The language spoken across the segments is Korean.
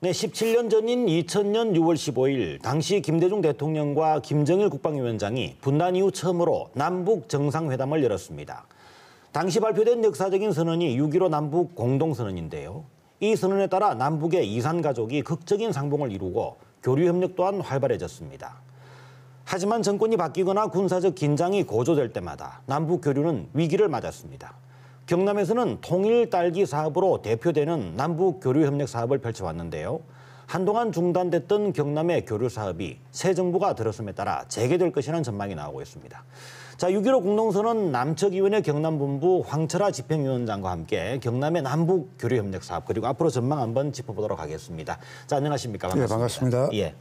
네, 17년 전인 2000년 6월 15일 당시 김대중 대통령과 김정일 국방위원장이 분단 이후 처음으로 남북 정상회담을 열었습니다. 당시 발표된 역사적인 선언이 6.15 남북 공동선언인데요. 이 선언에 따라 남북의 이산 가족이 극적인 상봉을 이루고 교류 협력 또한 활발해졌습니다. 하지만 정권이 바뀌거나 군사적 긴장이 고조될 때마다 남북 교류는 위기를 맞았습니다. 경남에서는 통일 딸기 사업으로 대표되는 남북 교류 협력 사업을 펼쳐왔는데요. 한동안 중단됐던 경남의 교류 사업이 새 정부가 들어섬에 따라 재개될 것이라는 전망이 나오고 있습니다. 자, 6.15 공동선언 남측위원회 경남본부 황철아 집행위원장과 함께 경남의 남북 교류 협력 사업 그리고 앞으로 전망 한번 짚어보도록 하겠습니다. 자, 안녕하십니까? 반갑습니다. 네, 반갑습니다. 예.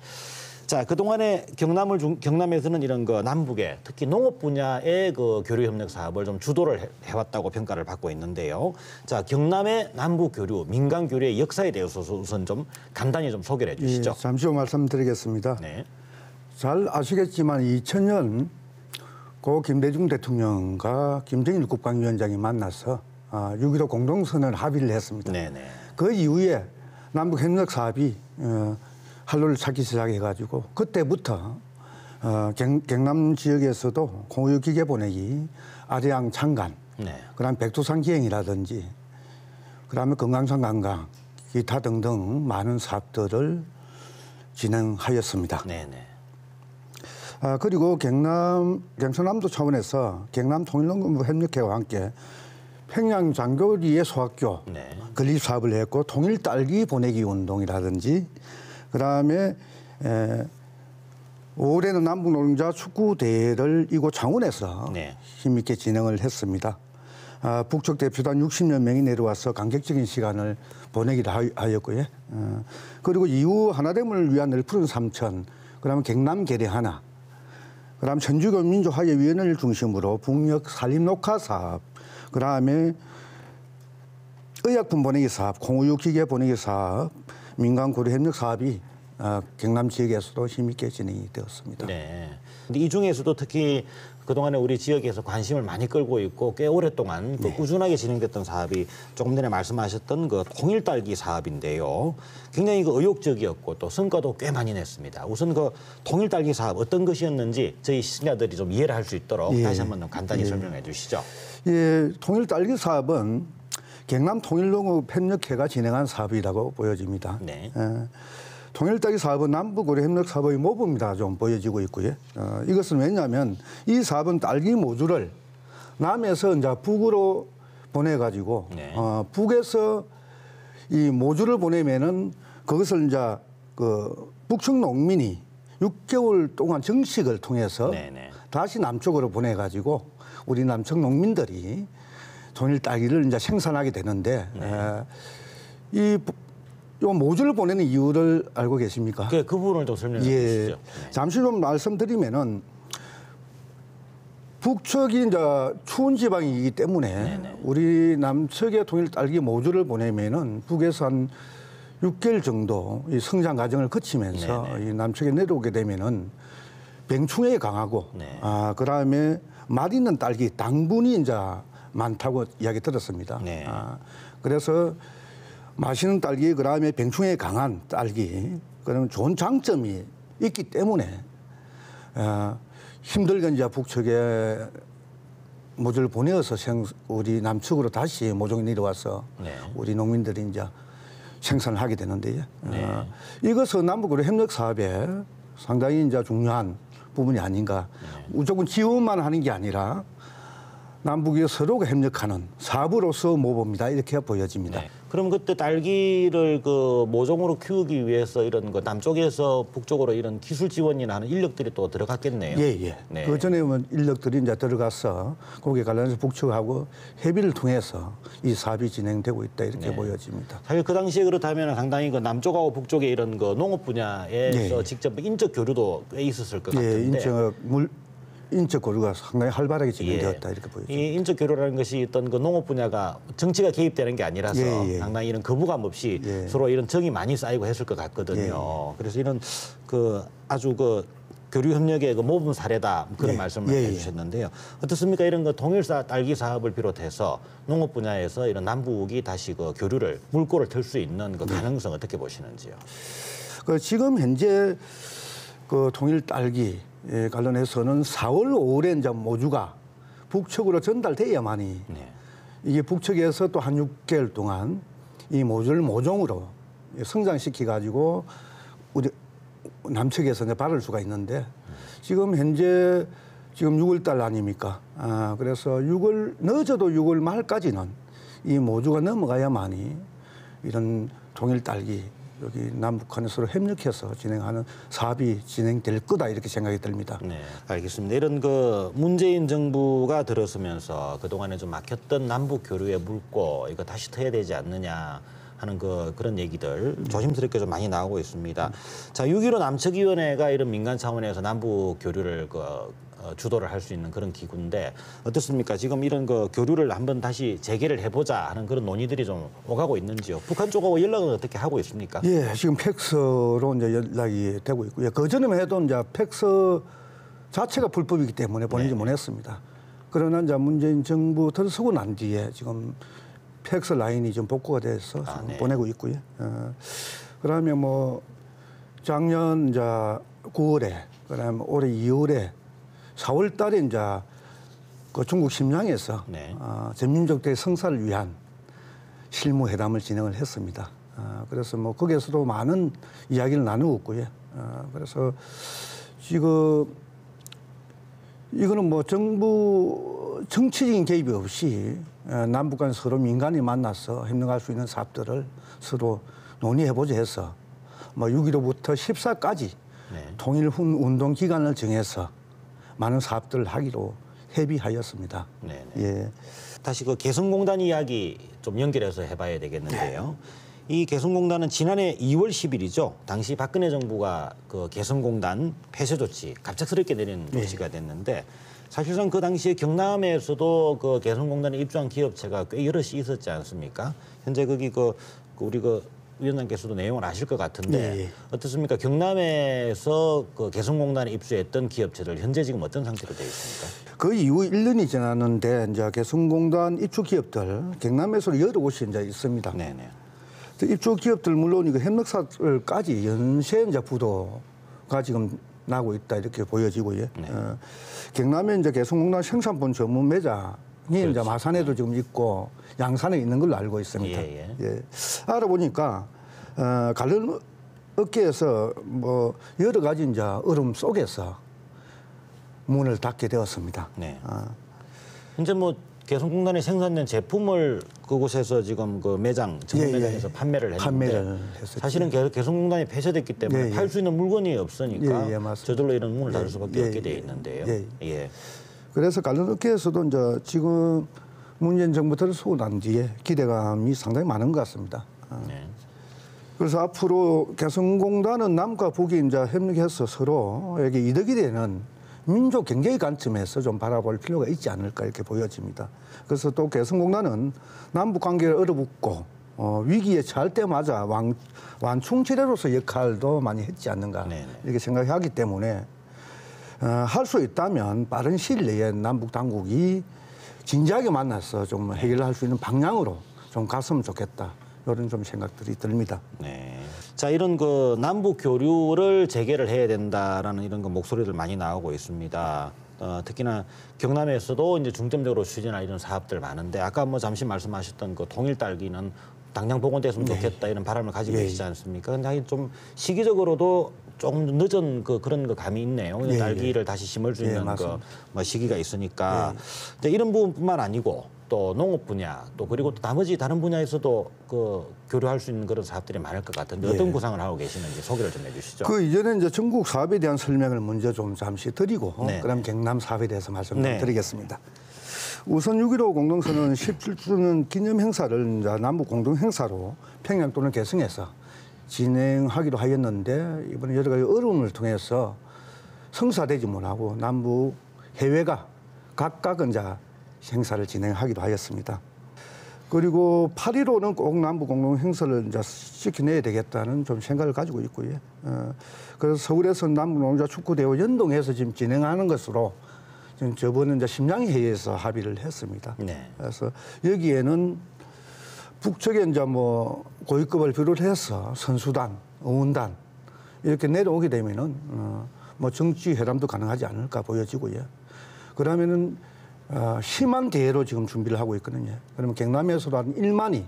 자, 그동안에 경남에서는 이런 남북의 특히 농업 분야의 교류 협력 사업을 좀 주도를 해왔다고 평가를 받고 있는데요. 자, 경남의 남북 교류, 민간 교류의 역사에 대해서 우선 좀 간단히 좀 소개를 해주시죠. 예, 잠시 후 말씀드리겠습니다. 네. 잘 아시겠지만 2000년 고 김대중 대통령과 김정일 국방위원장이 만나서 6.15 공동선언을 합의를 했습니다. 네네. 그 이후에 남북 협력 사업이 활로를 찾기 시작해가지고 그때부터 경남 지역에서도 공유 기계 보내기, 아래양 창간, 네. 그다음 백두산 기행이라든지, 그다음에 금강산 관광, 기타 등등 많은 사업들을 진행하였습니다. 네네. 그리고 경상남도 차원에서 경남 통일농업부 협력회와 함께 평양 장교리의 소학교 네. 건립 사업을 했고 통일 딸기 보내기 운동이라든지. 그다음에 올해는 남북 노동자 축구 대회를 이곳 창원에서 네. 힘있게 진행을 했습니다. 북측 대표단 60여 명이 내려와서 감격적인 시간을 보내기도 하였고요. 그리고 이후 하나됨을 위한 푸른 삼천, 그다음에 경남 계례 하나, 그다음 천주교 민주화해위원회를 중심으로 북녘 산림 녹화 사업, 그다음에 의약품 보내기 사업, 공우유 기계 보내기 사업, 민간 고려 협력 사업이 경남 지역에서도 힘있게 진행이 되었습니다. 네. 근데 이 중에서도 특히 그동안에 우리 지역에서 관심을 많이 끌고 있고 꽤 오랫동안 네. 꾸준하게 진행됐던 사업이 조금 전에 말씀하셨던 통일 딸기 사업인데요. 굉장히 의욕적이었고 또 성과도 꽤 많이 냈습니다. 우선 통일 딸기 사업 어떤 것이었는지 저희 시청자들이 좀 이해를 할 수 있도록 다시 한번 간단히 설명해 주시죠. 예, 통일 딸기 사업은 경남 통일농업 협력회가 진행한 사업이라고 보여집니다. 네. 통일 딸기 사업은 남북 고려 협력 사업의 모범이다 좀 보여지고 있고요. 이것은 왜냐하면 이 사업은 딸기 모주를 남에서 이제 북으로 보내가지고 네. 북에서 이 모주를 보내면은 그것을 이제 북측 농민이 6개월 동안 정식을 통해서 네네. 다시 남쪽으로 보내가지고 우리 남측 농민들이 통일 딸기를 이제 생산하게 되는데 이 모주를 보내는 이유를 알고 계십니까? 그 부분을 좀 설명해 주시죠. 네. 잠시 좀 말씀드리면은 북측이 이제 추운 지방이기 때문에 네네. 우리 남측의 통일 딸기 모주를 보내면은 북에서 한 6개월 정도 이 성장 과정을 거치면서 이 남측에 내려오게 되면은 병충해에 강하고 네. 그다음에 맛있는 딸기 당분이 이제 많다고 이야기 들었습니다. 네. 그래서 맛있는 딸기, 그다음에 병충해에 강한 딸기, 그러면 좋은 장점이 있기 때문에 힘들게 이제 북측에 모주를 보내어서 우리 남측으로 다시 모종이 내려와서 네. 우리 농민들이 이제 생산을 하게 되는데요. 네. 이것은 남북으로 협력 사업에 상당히 이제 중요한 부분이 아닌가. 무조건 지원만 하는 게 아니라 남북이 서로가 협력하는 사업으로서 모범이다 이렇게 보여집니다. 네. 그럼 그때 딸기를 모종으로 키우기 위해서 이런 남쪽에서 북쪽으로 이런 기술 지원이나 하는 인력들이 또 들어갔겠네요. 예. 네. 그 전에 인력들이 이제 들어가서 거기에 관련해서 북측하고 협의를 통해서 이 사업이 진행되고 있다 이렇게 보여집니다. 사실 그 당시에 그렇다면 상당히 남쪽하고 북쪽의 이런 농업 분야에서 직접 인적 교류도 꽤 있었을 것 같은데. 인적 교류가 상당히 활발하게 진행되었다 이렇게 보여집니다. 이 인적 교류라는 것이 어떤 농업 분야가 정치가 개입되는 게 아니라서 상당히 이런 거부감 없이 서로 이런 정이 많이 쌓이고 했을 것 같거든요. 그래서 이런 아주 교류 협력의 그 모범 사례다 그런 말씀을 해주셨는데요. 어떻습니까? 이런 그 동일사 딸기 사업을 비롯해서 농업 분야에서 이런 남북이 다시 그 교류를 물꼬를 틀 수 있는 그 가능성 어떻게 보시는지요? 지금 현재 그 통일 딸기에 관련해서는 4월, 5월에 이제 모주가 북측으로 전달돼야만이 이게 북측에서 또 한 6개월 동안 이 모주를 모종으로 성장시켜 가지고 우리 남측에서 이제 바를 수가 있는데 지금 현재 지금 6월 달 아닙니까? 그래서 6월 늦어도 6월 말까지는 이 모주가 넘어가야만이 이런 통일 딸기 여기 남북한에 서로 협력해서 진행하는 사업이 진행될 거다 이렇게 생각이 듭니다. 네, 알겠습니다. 이런 그 문재인 정부가 들어서면서 그동안에 좀 막혔던 남북 교류의 물꼬 이거 다시 터야 되지 않느냐 하는 그런 얘기들 조심스럽게 좀 많이 나오고 있습니다. 자, 6.15 남측위원회가 이런 민간 차원에서 남북 교류를 주도를 할 수 있는 그런 기구인데 어떻습니까? 지금 이런 그 교류를 한번 다시 재개를 해보자 하는 그런 논의들이 좀 오가고 있는지요? 북한 쪽하고 연락은 어떻게 하고 있습니까? 예, 지금 팩스로 이제 연락이 되고 있고요. 그 전에만 해도 이제 팩스 자체가 불법이기 때문에 보내지 못했습니다. 그러나 이제 문재인 정부 들어서고 난 뒤에 지금 팩스 라인이 좀 복구가 돼서 지금 보내고 있고요. 그러면 뭐 작년 이제 9월에 그다음 올해 2월에 4월 달에 이제 그 중국 심양에서 전민족 대 성사를 위한 실무 회담을 진행을 했습니다. 그래서 뭐 거기에서도 많은 이야기를 나누고 있고요. 그래서 지금 이거는 뭐 정부 정치적인 개입이 없이 남북 간 서로 민간이 만나서 협력할 수 있는 사업들을 서로 논의해보자 해서 뭐 6.15부터 14까지 통일훈 운동 기간을 정해서 많은 사업들을 하기로 협의하였습니다. 네네. 예. 다시 그 개성공단 이야기 좀 연결해서 해봐야 되겠는데요. 이 개성공단은 지난해 2월 10일이죠. 당시 박근혜 정부가 그 개성공단 폐쇄 조치 갑작스럽게 내린 조치가 됐는데 사실상 그 당시에 경남에서도 그 개성공단에 입주한 기업체가 꽤 여럿이 있었지 않습니까? 현재 거기 우리 위원장께서도 내용을 아실 것 같은데 어떻습니까? 경남에서 그 개성공단에 입주했던 기업체들 현재 지금 어떤 상태로 되어 있습니까? 그 이후 1년이 지났는데 이제 개성공단 입주 기업들 경남에서 여러 곳이 이제 있습니다. 네네. 입주 기업들 물론 이거 협력사까지 연쇄 이제 부도가 지금 나고 있다 이렇게 보여지고요. 경남에 이제 개성공단 생산본 전문 매장이 이제 마산에도 지금 있고 양산에 있는 걸로 알고 있습니다. 예. 알아보니까 관련 업계에서 뭐 여러 가지 이제 어려움 속에서 문을 닫게 되었습니다. 네. 현재 뭐 개성공단에 생산된 제품을 그곳에서 지금 그 매장 전문 매장에서 판매를 했는데 사실은 개성공단이 폐쇄됐기 때문에 팔 수 있는 물건이 없으니까 저절로 이런 문을 닫을 수밖에 없게 돼 있는데요. 그래서 관련 업계에서도 이제 지금 문재인 정부 들어서고 난 뒤에 기대감이 상당히 많은 것 같습니다. 그래서 앞으로 개성공단은 남과 북이 이제 협력해서 서로에게 이득이 되는 민족 경제의 관점에서 좀 바라볼 필요가 있지 않을까 이렇게 보여집니다. 그래서 또 개성공단은 남북 관계를 얼어붙고 위기에 처할 때마다 완충지뢰로서 역할도 많이 했지 않는가 이렇게 생각하기 때문에 할 수 있다면 빠른 시일 내에 남북 당국이 진지하게 만나서 좀 해결할 수 있는 방향으로 좀 갔으면 좋겠다. 이런 좀 생각들이 듭니다. 네. 자, 이런 그 남북 교류를 재개를 해야 된다라는 이런 그 목소리들 많이 나오고 있습니다. 특히나 경남에서도 이제 중점적으로 추진할 이런 사업들 많은데 아까 뭐 잠시 말씀하셨던 그 통일 딸기는 당장 복원됐으면 좋겠다 이런 바람을 가지고 계시지 않습니까? 근데 좀 시기적으로도 조금 늦은 그런 그 감이 있네요. 딸기를 다시 심을 수 있는 뭐 시기가 있으니까 이런 부분뿐만 아니고 또 농업 분야 또 그리고 또 나머지 다른 분야에서도 그 교류할 수 있는 그런 사업들이 많을 것 같은데 어떤 구상을 하고 계시는지 소개를 좀 해주시죠. 그 이전에 이제 전국 사업에 대한 설명을 먼저 좀 잠시 드리고 그다음 경남 사업에 대해서 말씀드리겠습니다. 우선 6.15 공동선언 17주년 기념 행사를 이제 남북 공동 행사로 평양 또는 개성에서 진행하기로 하였는데 이번에 여러 가지 어려움을 통해서 성사되지 못하고 남북 해외가 각각 이제 행사를 진행하기로 하였습니다. 그리고 8.15는 꼭 남북 공동 행사를 이제 시켜내야 되겠다는 좀 생각을 가지고 있고요. 그래서 서울에서 남북 노동자 축구대회와 연동해서 지금 진행하는 것으로 지금 저번에 이제 심양회의에서 합의를 했습니다. 네. 그래서 여기에는 북측에 이제 뭐 고위급을 비롯해서 선수단, 응원단 이렇게 내려오게 되면은 뭐 정치 회담도 가능하지 않을까 보여지고요. 그러면은 심한 대회로 지금 준비를 하고 있거든요. 그러면 경남에서도 한 1만이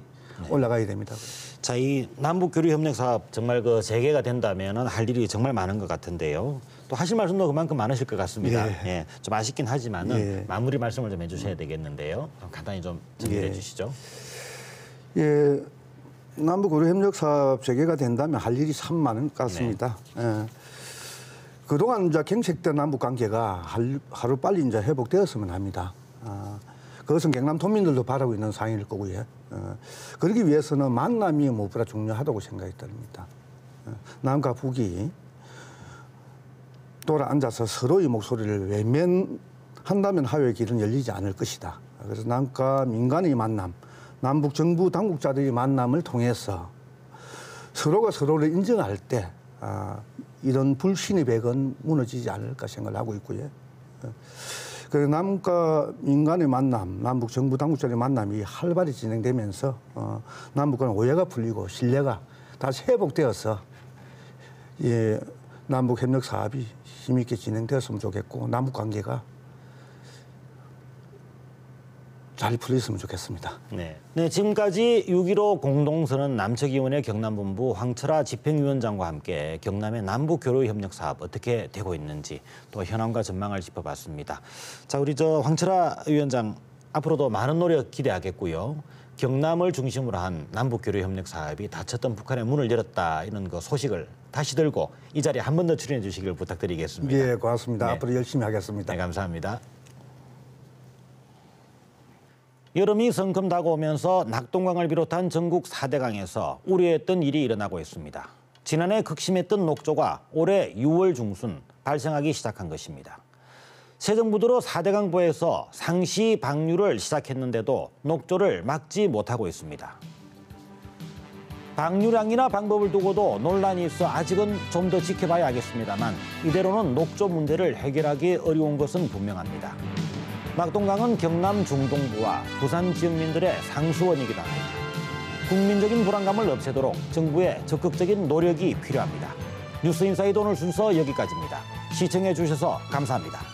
올라가야 됩니다. 자, 이 남북 교류 협력 사업 정말 그 재개가 된다면은 할 일이 정말 많은 것 같은데요. 또 하실 말씀도 그만큼 많으실 것 같습니다. 예. 예, 좀 아쉽긴 하지만은 예. 마무리 말씀을 좀 해주셔야 되겠는데요. 간단히 좀 정리해 예. 주시죠. 예, 남북 교류 협력 사업 재개가 된다면 할 일이 참 많은 것 같습니다. 예. 그동안 이제 경색된 남북 관계가 하루 빨리 이제 회복되었으면 합니다. 그것은 경남 도민들도 바라고 있는 사항일 거고요. 그러기 위해서는 만남이 무엇보다 중요하다고 생각이 듭니다. 남과 북이 돌아 앉아서 서로의 목소리를 외면한다면 화해의 길은 열리지 않을 것이다. 그래서 남과 민간의 만남, 남북 정부 당국자들의 만남을 통해서 서로가 서로를 인정할 때 이런 불신의 벽은 무너지지 않을까 생각을 하고 있고요. 그래서 남과 민간의 만남, 남북 정부 당국자의 만남이 활발히 진행되면서 남북 간 오해가 풀리고 신뢰가 다시 회복되어서 예, 남북 협력 사업이 힘있게 진행되었으면 좋겠고 남북 관계가 잘 풀렸으면 좋겠습니다. 네. 네, 지금까지 6.15 공동선언 남측위원회 경남본부 황철아 집행위원장과 함께 경남의 남북 교류 협력 사업 어떻게 되고 있는지 또 현황과 전망을 짚어봤습니다. 자, 우리 황철아 위원장 앞으로도 많은 노력 기대하겠고요. 경남을 중심으로 한 남북 교류 협력 사업이 닫혔던 북한의 문을 열었다 이런 그 소식을 다시 들고 이 자리에 한 번 더 출연해 주시길 부탁드리겠습니다. 예, 고맙습니다. 네. 앞으로 열심히 하겠습니다. 네, 감사합니다. 여름이 성큼 다가오면서 낙동강을 비롯한 전국 4대강에서 우려했던 일이 일어나고 있습니다. 지난해 극심했던 녹조가 올해 6월 중순 발생하기 시작한 것입니다. 새 정부 들어 4대강보에서 상시 방류를 시작했는데도 녹조를 막지 못하고 있습니다. 방류량이나 방법을 두고도 논란이 있어 아직은 좀 더 지켜봐야 하겠습니다만 이대로는 녹조 문제를 해결하기 어려운 것은 분명합니다. 낙동강은 경남 중동부와 부산 지역민들의 상수원이기도 합니다. 국민적인 불안감을 없애도록 정부의 적극적인 노력이 필요합니다. 뉴스인사이드 오늘 순서 여기까지입니다. 시청해 주셔서 감사합니다.